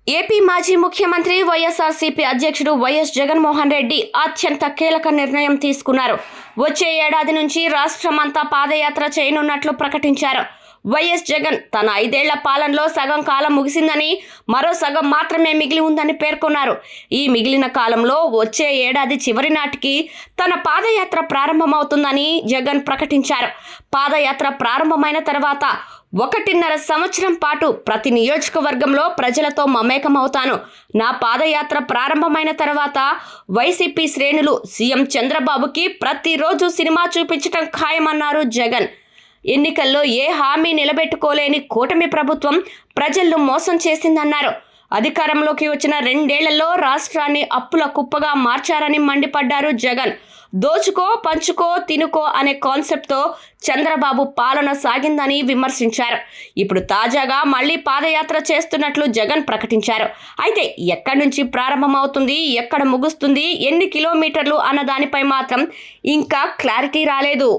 AP మాజీ ముఖ్యమంత్రి వైఎస్ఆర్సీపీ అధ్యక్షుడు వైఎస్ జగన్మోహన్ రెడ్డి అత్యంత కీలక నిర్ణయం తీసుకున్నారు. వచ్చే ఏడాది నుంచి రాష్ట్రమంతా పాదయాత్ర చేయనున్నట్లు ప్రకటించారు. వైఎస్ జగన్ తన 5 ఏళ్ల పాలనలో సగం కాలం ముగిసిందని, మరో సగం మాత్రమే మిగిలి ఉందని పేర్కొన్నారు. ఈ మిగిలిన కాలంలో వచ్చే ఏడాది చివరి నాటికి తన పాదయాత్ర ప్రారంభమవుతుందని జగన్ ప్రకటించారు. పాదయాత్ర ప్రారంభమైన తర్వాత 1.5 సంవత్సరం పాటు ప్రతి నియోజకవర్గంలో ప్రజలతో మమేకమవుతాను. నా పాదయాత్ర ప్రారంభమైన తర్వాత వైసీపీ శ్రేణులు సీఎం చంద్రబాబుకి ప్రతిరోజు సినిమా చూపించడం ఖాయమన్నారు జగన్. ఎన్నికల్లో ఏ హామీ నిలబెట్టుకోలేని కూటమి ప్రభుత్వం ప్రజలను మోసం చేసిందన్నారు. అధికారంలోకి వచ్చిన 2 ఏళ్లలో రాష్ట్రాన్ని అప్పుల కుప్పగా మార్చారని మండిపడ్డారు జగన్. దోచుకో, పంచుకో, తినుకో అనే కాన్సెప్ట్తో చంద్రబాబు పాలన సాగిందని విమర్శించారు. ఇప్పుడు తాజాగా మళ్లీ పాదయాత్ర చేస్తున్నట్లు జగన్ ప్రకటించారు. అయితే ఎక్కడి నుంచి ప్రారంభమవుతుంది, ఎక్కడ ముగుస్తుంది, ఎన్ని కిలోమీటర్లు అన్న దానిపై మాత్రం ఇంకా క్లారిటీ రాలేదు.